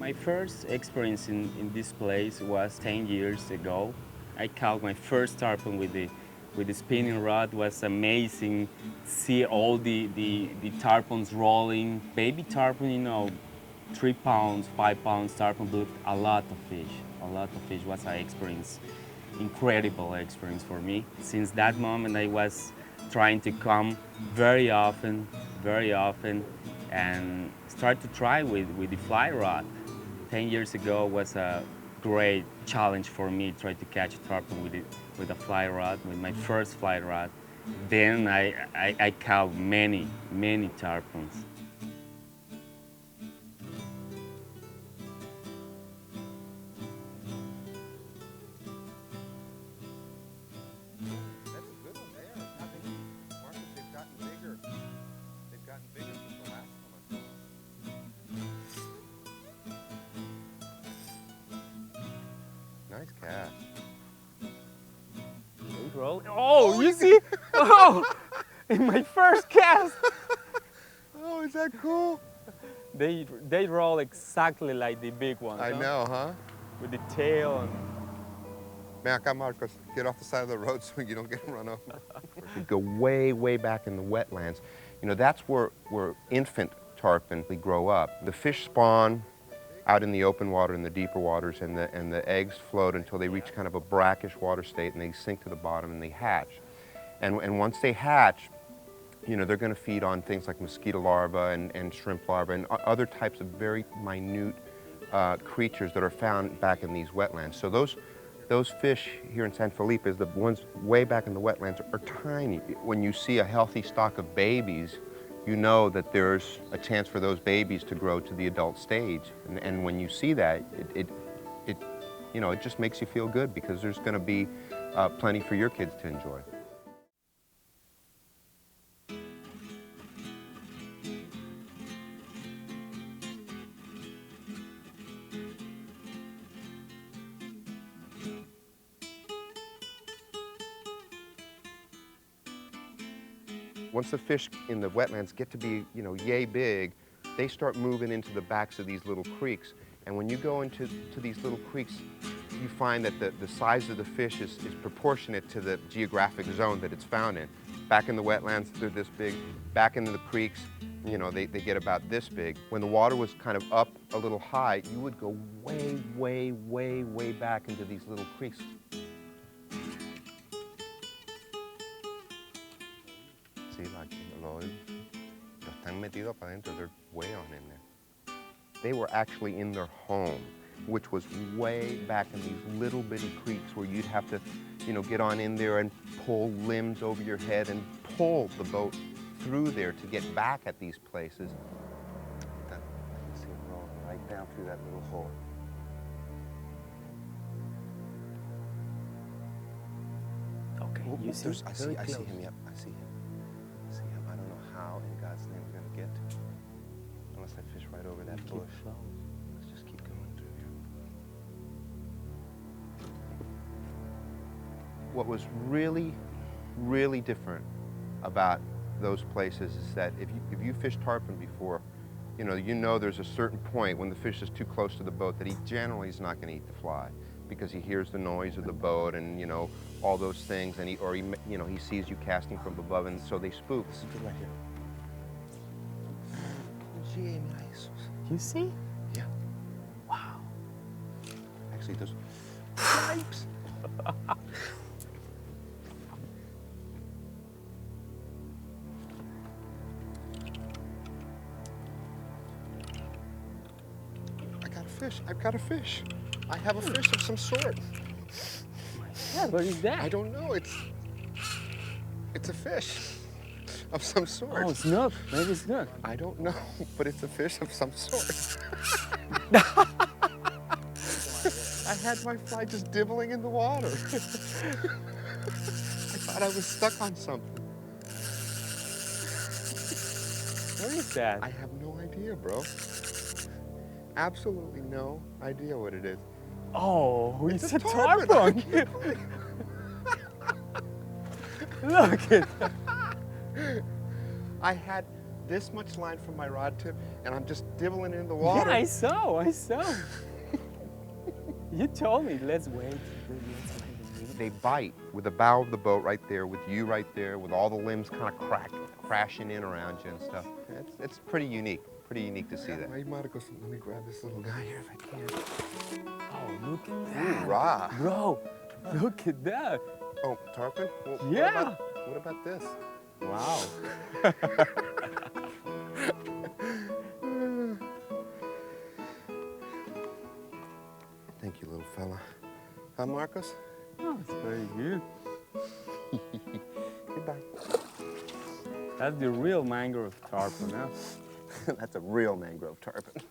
My first experience in this place was 10 years ago. I caught my first tarpon with the spinning rod. It was amazing. See all the tarpons rolling. Baby tarpon, you know, 3 pounds, 5 pounds tarpon, but a lot of fish. A lot of fish was an experience, incredible experience for me. Since that moment, I was trying to come very often, and start to try with the fly rod. 10 years ago was a great challenge for me to try to catch a tarpon with a fly rod, with my first fly rod. Then I caught many tarpons. That's a good one there. I think, Marcos, they've gotten bigger. They've gotten bigger since the last time I saw them. Nice cast. Oh, you see? Oh, in my first cast. Oh, is that cool? They roll exactly like the big ones. I know, huh? With the tail and... Man, acá, Marcos, get off the side of the road so you don't get run over. You go way back in the wetlands. You know, that's where infant tarpon grow up. The fish spawn out in the open water, in the deeper waters, and the eggs float until they reach kind of a brackish water state, and they sink to the bottom and they hatch. And once they hatch, you know, they're going to feed on things like mosquito larvae and shrimp larvae and other types of very minute creatures that are found back in these wetlands. So those fish here in San Felipe, the ones way back in the wetlands, are tiny. When you see a healthy stock of babies, you know that there's a chance for those babies to grow to the adult stage. And when you see that, it you know, it just makes you feel good because there's going to be plenty for your kids to enjoy. Once the fish in the wetlands get to be, you know, yay big, they start moving into the backs of these little creeks. And when you go into these little creeks, you find that the size of the fish is proportionate to the geographic zone that it's found in. Back in the wetlands, they're this big. Back into the creeks, you know, they get about this big. When the water was kind of up a little high, you would go way back into these little creeks. Sí, los están metidos para adentro. They're way on in there. They were actually in their home, which was way back in these little bitty creeks where you'd have to, you know, get on in there and pull limbs over your head and pull the boat through there to get back at these places. I can see it rolling right down through that little hole. Okay, you see? I see him, yep, I see him. I don't know how in God's name we're going to get to him. Unless I fish right over that bush. Let's just keep going through here. What was really different about those places is that if you fished tarpon before, you know there's a certain point when the fish is too close to the boat that he generally is not going to eat the fly because he hears the noise of the boat and, you know, all those things, and he sees you casting from above, and so they spook. This is right here. You see? Yeah. Wow. Actually, there's stripes. I got a fish. I've got a fish. I have a fish of some sort. Yeah, what is that? I don't know. It's a fish of some sort. Oh, snook. Maybe snook. I don't know, but it's a fish of some sort. I had my fly just dibbling in the water. I thought I was stuck on something. What is that? I have no idea, bro. Absolutely no idea what it is. Oh, It's it's a a tarpon. tarpon. Look at that. I had this much line from my rod tip, and I'm just dibbling it in the water. Yeah, I saw. You told me, let's wait. They bite with the bow of the boat right there, with you right there, with all the limbs kind of crashing in around you and stuff. It's pretty unique to see that. Hey, Marcos, let me grab this little guy here if I can. Oh, look at that. Hoorah. Bro, look at that. Oh, tarpon? Well, Yeah. What about this? Wow. Thank you, little fella. Huh, Marcos? Oh, it's very good. Goodbye. That's the real mangrove tarpon, huh? That's a real mangrove tarpon.